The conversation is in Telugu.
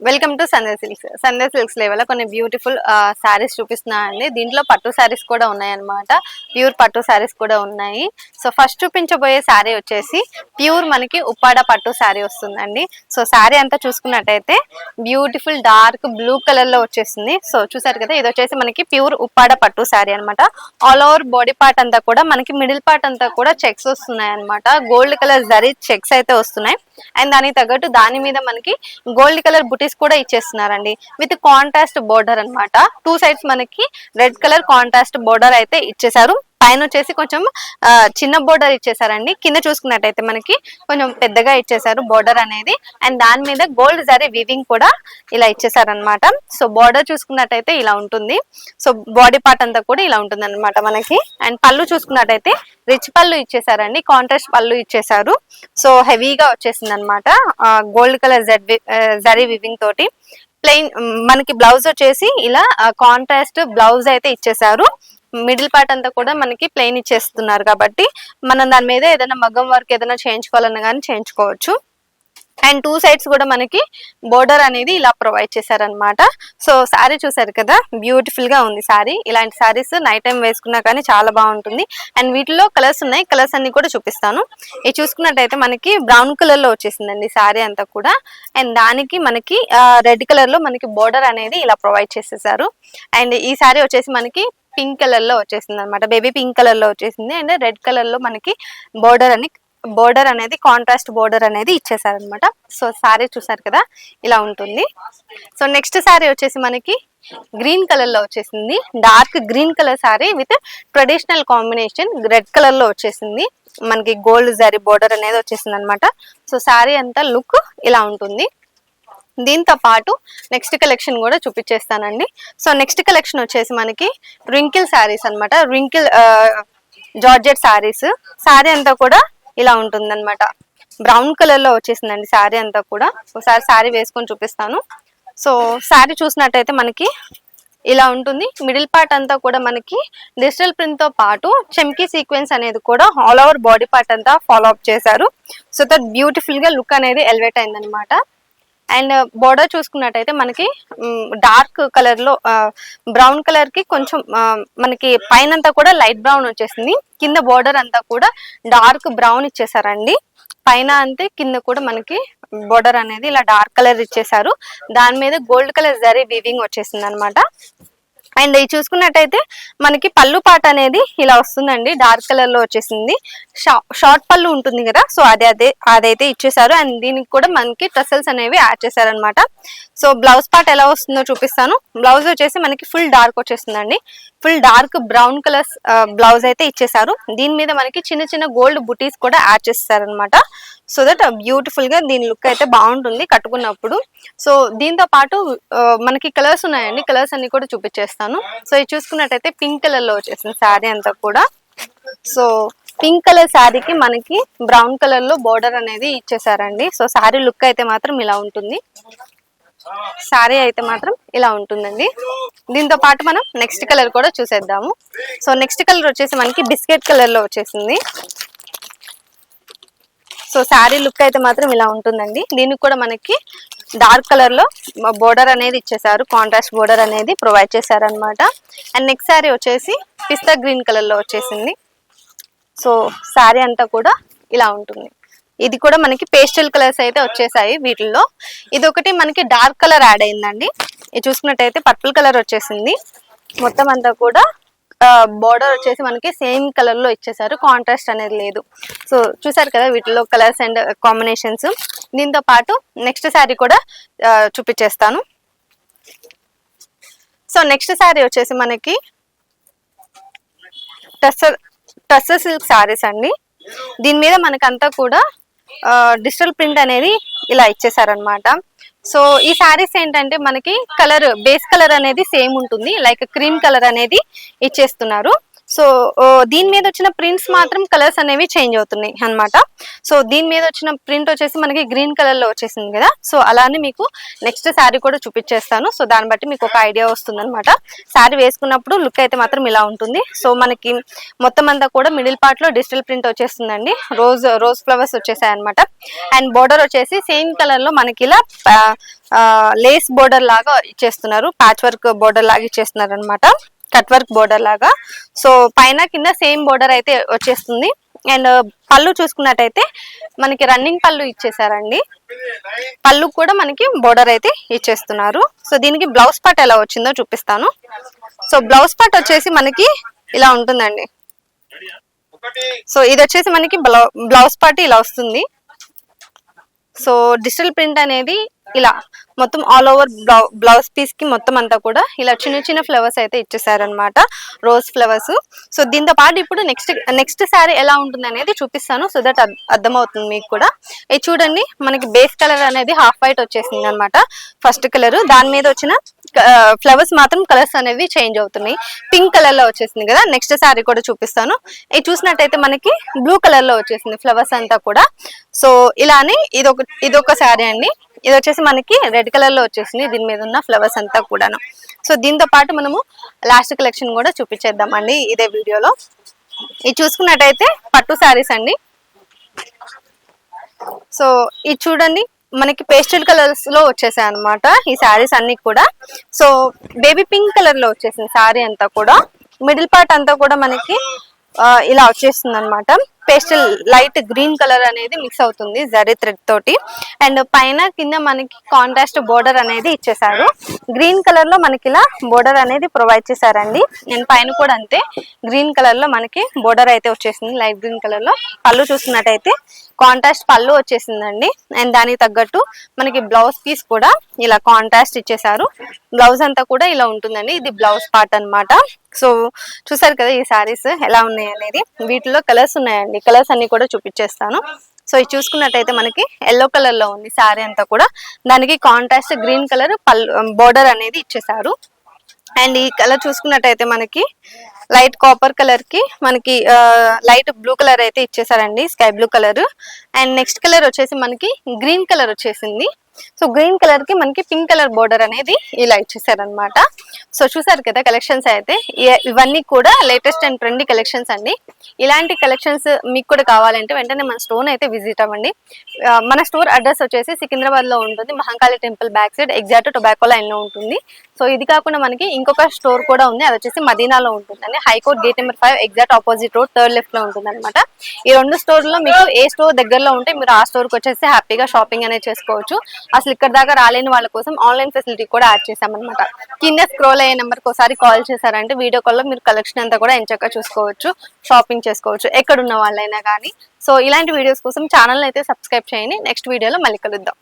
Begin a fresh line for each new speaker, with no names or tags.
వెల్కమ్ టు సందే సిల్క్స్ లెవెల్ కొన్ని బ్యూటిఫుల్ సారీస్ చూపిస్తున్నానండి. దీంట్లో పట్టు సారీస్ కూడా ఉన్నాయన్నమాట. ప్యూర్ పట్టు సారీస్ కూడా ఉన్నాయి. సో ఫస్ట్ చూపించబోయే సారీ వచ్చేసి ప్యూర్ మనకి ఉప్పాడ పట్టు సారీ వస్తుందండి. సో సారీ అంతా చూసుకున్నట్టయితే బ్యూటిఫుల్ డార్క్ బ్లూ కలర్ లో వచ్చేసింది. సో చూసారు కదా, ఇది వచ్చేసి మనకి ప్యూర్ ఉప్పాడ పట్టు సారీ అనమాట. ఆల్ ఓవర్ బాడీ పార్ట్ అంతా కూడా మనకి మిడిల్ పార్ట్ అంతా కూడా చెక్స్ వస్తున్నాయి అనమాట. గోల్డ్ కలర్ జరీ చెక్స్ అయితే వస్తున్నాయి. అండ్ దానికి తగ్గట్టు దాని మీద మనకి గోల్డ్ కలర్ బుటీస్ కూడా ఇచ్చేస్తున్నారండి. విత్ కాంట్రాస్ట్ బోర్డర్ అన్నమాట. టూ సైడ్స్ మనకి రెడ్ కలర్ కాంట్రాస్ట్ బోర్డర్ అయితే ఇచ్చేసారు. పైన వచ్చేసి కొంచెం చిన్న బోర్డర్ ఇచ్చేసారండి. కింద చూసుకున్నట్టయితే మనకి కొంచెం పెద్దగా ఇచ్చేసారు బోర్డర్ అనేది. అండ్ దాని మీద గోల్డ్ జరీ వీవింగ్ కూడా ఇలా ఇచ్చేసారనమాట. సో బోర్డర్ చూసుకున్నట్టయితే ఇలా ఉంటుంది. సో బాడీ పార్ట్ అంతా కూడా ఇలా ఉంటుంది అనమాట మనకి. అండ్ పళ్ళు చూసుకున్నట్టయితే రిచ్ పళ్ళు ఇచ్చేసారండి. కాంట్రాస్ట్ పళ్ళు ఇచ్చేసారు. సో హెవీగా వచ్చేసింది అనమాట. గోల్డ్ కలర్ జరీ వివింగ్ తోటి ప్లెయిన్ మనకి బ్లౌజ్ వచ్చేసి ఇలా కాంట్రాస్ట్ బ్లౌజ్ అయితే ఇచ్చేసారు. మిడిల్ పార్ట్ అంతా కూడా మనకి ప్లెయిన్ ఇచ్చేస్తున్నారు కాబట్టి మనం దాని మీద ఏదైనా మగ్గం వర్క్ ఏదైనా చేయించుకోవాలన్నా కానీ చేయించుకోవచ్చు. అండ్ టూ సైడ్స్ కూడా మనకి బోర్డర్ అనేది ఇలా ప్రొవైడ్ చేశారనమాట. సో శారీ చూసారు కదా, బ్యూటిఫుల్ గా ఉంది శారీ. ఇలాంటి శారీస్ నైట్ టైం వేసుకున్నా కానీ చాలా బాగుంటుంది. అండ్ వీటిలో కలర్స్ ఉన్నాయి, కలర్స్ అన్ని కూడా చూపిస్తాను. ఇది చూసుకున్నట్టయితే మనకి బ్రౌన్ కలర్ లో వచ్చేసిందండి శారీ అంతా కూడా. అండ్ దానికి మనకి రెడ్ కలర్ లో మనకి బోర్డర్ అనేది ఇలా ప్రొవైడ్ చేసేసారు. అండ్ ఈ శారీ వచ్చేసి మనకి పింక్ కలర్ లో వచ్చేసింది అనమాట. బేబీ పింక్ కలర్ లో వచ్చేసింది. అండ్ రెడ్ కలర్ లో మనకి బోర్డర్ అనేది కాంట్రాస్ట్ బోర్డర్ అనేది ఇచ్చేసారనమాట. సో శారీ చూసారు కదా, ఇలా ఉంటుంది. సో నెక్స్ట్ శారీ వచ్చేసి మనకి గ్రీన్ కలర్ లో వచ్చేసింది. Dark green colour sari with traditional combination red colour లో వచ్చేసింది. మనకి గోల్డ్ జరీ బోర్డర్ అనేది వచ్చేసింది అనమాట. సో శారీ అంతా లుక్ ఇలా ఉంటుంది. దీంతో పాటు నెక్స్ట్ కలెక్షన్ కూడా చూపించేస్తానండి. సో నెక్స్ట్ కలెక్షన్ వచ్చేసి మనకి రింకిల్ శారీస్ అనమాట. Wrinkle georgette saris. శారీ అంతా కూడా ఇలా ఉంటుంది అనమాట. బ్రౌన్ కలర్ లో వచ్చేసిందండి శారీ అంతా కూడా. ఒకసారి శారీ వేసుకొని చూపిస్తాను. సో శారీ చూసినట్టయితే మనకి ఇలా ఉంటుంది. మిడిల్ పార్ట్ అంతా కూడా మనకి డిజిటల్ ప్రింట్ తో పాటు చెమ్కీ సీక్వెన్స్ అనేది కూడా ఆల్ ఓవర్ బాడీ పార్ట్ అంతా ఫాలో అప్ చేశారు. సో దట్ బ్యూటిఫుల్ గా లుక్ అనేది ఎలివేట్ అయిందనమాట. అండ్ బోర్డర్ చూసుకున్నట్టయితే మనకి డార్క్ కలర్ లో బ్రౌన్ కలర్ కి కొంచెం మనకి పైన అంతా కూడా లైట్ బ్రౌన్ వచ్చేసింది. కింద బోర్డర్ అంతా కూడా డార్క్ బ్రౌన్ ఇచ్చేసారండి. పైన అంతే, కింద కూడా మనకి బోర్డర్ అనేది ఇలా డార్క్ కలర్ ఇచ్చేసారు. దాని మీద గోల్డ్ కలర్ జరీ వీవింగ్ వచ్చేసింది అనమాట. అండ్ ఇది చూసుకున్నట్టయితే మనకి పళ్ళు పాట అనేది ఇలా వస్తుందండి. డార్క్ కలర్ లో వచ్చేసింది. షార్ట్ పళ్ళు ఉంటుంది కదా, సో అదైతే ఇచ్చేసారు. అండ్ దీనికి కూడా మనకి టసల్స్ అనేవి యాడ్ చేశారనమాట. సో బ్లౌజ్ పార్ట్ ఎలా వస్తుందో చూపిస్తాను. బ్లౌజ్ వచ్చేసి మనకి ఫుల్ డార్క్ వచ్చేసిందండి. Full dark brown colour blouse అయితే ఇచ్చేసారు. దీని మీద మనకి చిన్న చిన్న గోల్డ్ బుటీస్ కూడా యాడ్ చేస్తారనమాట. సో దట్ బ్యూటిఫుల్ గా దీని లుక్ అయితే బాగుంటుంది కట్టుకున్నప్పుడు. సో దీంతో పాటు మనకి కలర్స్ ఉన్నాయండి, కలర్స్ అన్ని కూడా చూపించేస్తాను. సో ఇది చూసుకున్నట్టయితే పింక్ కలర్ లో వచ్చేసింది శారీ అంతా కూడా. సో పింక్ కలర్ శారీకి మనకి బ్రౌన్ కలర్ లో బోర్డర్ అనేది ఇచ్చేసారండి. సో శారీ లుక్ అయితే మాత్రం ఇలా ఉంటుంది. శారీ అయితే మాత్రం ఇలా ఉంటుందండి. దీంతో పాటు మనం నెక్స్ట్ కలర్ కూడా చూసేద్దాము. సో నెక్స్ట్ కలర్ వచ్చేసి మనకి బిస్కెట్ కలర్ లో వచ్చేసింది. సో శారీ లుక్ అయితే మాత్రం ఇలా ఉంటుందండి. దీనికి కూడా మనకి డార్క్ కలర్ లో బోర్డర్ అనేది ఇచ్చేసారు. కాంట్రాస్ట్ బోర్డర్ అనేది ప్రొవైడ్ చేశారు అనమాట. అండ్ నెక్స్ట్ శారీ వచ్చేసి పిస్తా గ్రీన్ కలర్ లో వచ్చేసింది. సో శారీ అంతా కూడా ఇలా ఉంటుంది. ఇది కూడా మనకి పేస్టల్ కలర్స్ అయితే వచ్చేసాయి వీటిల్లో. ఇది ఒకటి మనకి డార్క్ కలర్ యాడ్ అయిందండి. ఇది చూసుకున్నట్టయితే పర్పుల్ కలర్ వచ్చేసింది. మొత్తం అంతా కూడా బోర్డర్ వచ్చేసి మనకి సేమ్ కలర్ లో ఇచ్చేసారు. కాంట్రాస్ట్ అనేది లేదు. సో చూసారు కదా వీటిలో కలర్స్ అండ్ కాంబినేషన్స్. దీంతో పాటు నెక్స్ట్ శారీ కూడా చూపించేస్తాను. సో నెక్స్ట్ శారీ వచ్చేసి మనకి టస్సర్ సిల్క్ శారీస్ అండి. దీని మీద మనకంతా కూడా డిజిటల్ ప్రింట్ అనేది ఇలా ఇచ్చేసారనమాట. సో ఈ శారీస్ ఏంటంటే మనకి కలర్ బేస్ కలర్ అనేది సేమ్ ఉంటుంది. లైక్ క్రీమ్ కలర్ అనేది ఇచ్చేస్తున్నారు. సో దీని మీద వచ్చిన ప్రింట్స్ మాత్రం కలర్స్ అనేవి చేంజ్ అవుతున్నాయి అన్నమాట. సో దీని మీద వచ్చిన ప్రింట్ వచ్చేసి మనకి గ్రీన్ కలర్ లో వచ్చేసింది కదా. సో అలానే మీకు నెక్స్ట్ శారీ కూడా చూపించేస్తాను. సో దాన్ని బట్టి మీకు ఒక ఐడియా వస్తుంది అనమాట. శారీ వేసుకున్నప్పుడు లుక్ అయితే మాత్రం ఇలా ఉంటుంది. సో మనకి మొత్తం అంతా కూడా మిడిల్ పార్ట్ లో డిజిటల్ ప్రింట్ వచ్చేస్తుందండి. రోజ్ ఫ్లవర్స్ వచ్చేసాయి అనమాట. అండ్ బోర్డర్ వచ్చేసి సేమ్ కలర్ లో మనకి ఇలా లేస్ బోర్డర్ లాగా ఇచ్చేస్తున్నారు. ప్యాచ్ వర్క్ బోర్డర్ లాగా ఇచ్చేస్తున్నారు అనమాట. కట్ వర్క్ బోర్డర్ లాగా. సో పైన కింద సేమ్ బోర్డర్ అయితే వచ్చేస్తుంది. అండ్ పళ్ళు చూసుకున్నట్టయితే మనకి రన్నింగ్ పళ్ళు ఇచ్చేసారండి. పళ్ళు కూడా మనకి బోర్డర్ అయితే ఇచ్చేస్తున్నారు. సో దీనికి బ్లౌజ్ పార్ట్ ఎలా వచ్చిందో చూపిస్తాను. సో బ్లౌజ్ పార్ట్ వచ్చేసి మనకి ఇలా ఉంటుందండి. సో ఇది వచ్చేసి మనకి బ్లౌజ్ పార్ట్ ఇలా వస్తుంది. సో డిజిటల్ ప్రింట్ అనేది ఇలా మొత్తం ఆల్ ఓవర్ బ్లౌజ్ పీస్ కి మొత్తం అంతా కూడా ఇలా చిన్న చిన్న ఫ్లవర్స్ అయితే ఇచ్చేసారనమాట, రోజ్ ఫ్లవర్స్. సో దీంతో పాటు ఇప్పుడు నెక్స్ట్ శారీ ఎలా ఉంటుంది అనేది చూపిస్తాను. సో దట్ అర్థమవుతుంది మీకు కూడా. ఇది చూడండి, మనకి బేస్ కలర్ అనేది హాఫ్ వైట్ వచ్చేసింది అనమాట. ఫస్ట్ కలర్ దాని మీద వచ్చిన ఫ్లవర్స్ మాత్రం కలర్స్ అనేవి చేంజ్ అవుతున్నాయి. పింక్ కలర్ లో వచ్చేసింది కదా. నెక్స్ట్ శారీ కూడా చూపిస్తాను. ఇది చూసినట్టయితే మనకి బ్లూ కలర్ లో వచ్చేసింది ఫ్లవర్స్ అంతా కూడా. సో ఇలానే ఇదొక శారీ అండి. ఇది వచ్చేసి మనకి రెడ్ కలర్ లో వచ్చేసింది దీని మీద ఉన్న ఫ్లవర్స్ అంతా కూడాను. సో దీంతో పాటు మనము లాస్ట్ కలెక్షన్ కూడా చూపించేద్దామండి ఇదే వీడియోలో. ఇది చూసుకున్నట్టయితే పట్టు శారీస్ అండి. సో ఇది చూడండి, మనకి పేస్టల్ కలర్స్ లో వచ్చేసాయి అనమాట ఈ శారీస్ అన్ని కూడా. సో బేబీ పింక్ కలర్ లో వచ్చేసింది శారీ అంతా కూడా. మిడిల్ పార్ట్ అంతా కూడా మనకి ఇలా వచ్చేస్తుంది అనమాట. పేస్టల్ లైట్ గ్రీన్ కలర్ అనేది మిక్స్ అవుతుంది జరీ థ్రెడ్ తోటి. అండ్ పైన కింద మనకి కాంట్రాస్ట్ బోర్డర్ అనేది ఇచ్చేసారు. గ్రీన్ కలర్ లో మనకి ఇలా బోర్డర్ అనేది ప్రొవైడ్ చేశారండి. అండ్ పైన కూడా అంతే గ్రీన్ కలర్ లో మనకి బోర్డర్ అయితే వచ్చేసింది లైట్ గ్రీన్ కలర్ లో. పళ్ళు చూస్తున్నట్టయితే కాంట్రాస్ట్ పళ్ళు వచ్చేసిందండి. అండ్ దానికి తగ్గట్టు మనకి బ్లౌజ్ పీస్ కూడా ఇలా కాంట్రాస్ట్ ఇచ్చేసారు. బ్లౌజ్ అంతా కూడా ఇలా ఉంటుందండి. ఇది బ్లౌజ్ పార్ట్ అనమాట. సో చూసారు కదా ఈ శారీస్ ఎలా ఉన్నాయి అనేది. వీటిలో కలర్స్ ఉన్నాయండి, కలర్స్ అన్ని కూడా చూపించేస్తాను. సో ఇది చూసుకున్నట్టయితే మనకి ఎల్లో కలర్ లో ఉంది శారీ అంతా కూడా. దానికి కాంట్రాస్ట్ గ్రీన్ కలర్ బోర్డర్ అనేది ఇచ్చేసారు. అండ్ ఈ కలర్ చూసుకున్నట్టయితే మనకి లైట్ కాపర్ కలర్ కి మనకి లైట్ బ్లూ కలర్ అయితే ఇచ్చేసారండి, sky blue colour. And next colour వచ్చేసి మనకి గ్రీన్ కలర్ వచ్చేసింది. సో గ్రీన్ కలర్ కి మనకి పింక్ కలర్ బోర్డర్ అనేది ఇలా ఇచ్చేసారనమాట. సో చూసారు కదా కలెక్షన్స్ అయితే. ఇవన్నీ కూడా లేటెస్ట్ అండ్ ట్రెండీ కలెక్షన్స్ అండి. ఇలాంటి కలెక్షన్స్ మీకు కూడా కావాలంటే వెంటనే మన స్టోర్ అయితే విజిట్ అవ్వండి. మన స్టోర్ అడ్రస్ వచ్చేసి సికింద్రాబాద్ లో ఉంటుంది, Mahankali temple back side exact tobacco line లో ఉంటుంది. సో ఇది కాకుండా మనకి ఇంకొక స్టోర్ కూడా ఉంది, అది వచ్చేసి మదీనాలో ఉంటుందండి. High court gate number 5 exact opposite road third left లో ఉంటుంది అనమాట. ఈ రెండు స్టోర్ లో మీకు ఏ స్టోర్ దగ్గరలో ఉంటే మీరు ఆ స్టోర్ కి వచ్చేసి హ్యాపీగా షాపింగ్ అనేది చేసుకోవచ్చు. అసలు ఇక్కడ దాకా రాలేని వాళ్ళ కోసం ఆన్లైన్ ఫెసిలిటీ కూడా యాడ్ చేసామన్నమాట. కింద స్క్రోల్ అయ్యే నెంబర్ కి ఒకసారి కాల్ చేశారంటే వీడియో కాల్ లో మీరు కలెక్షన్ అంతా కూడా ఎంచక్కా చూసుకోవచ్చు, షాపింగ్ చేసుకోవచ్చు ఎక్కడున్న వాళ్ళైనా కానీ. సో ఇలాంటి వీడియోస్ కోసం ఛానల్ అయితే సబ్స్క్రైబ్ చేయండి. నెక్స్ట్ వీడియోలో మళ్ళీ కలుద్దాం.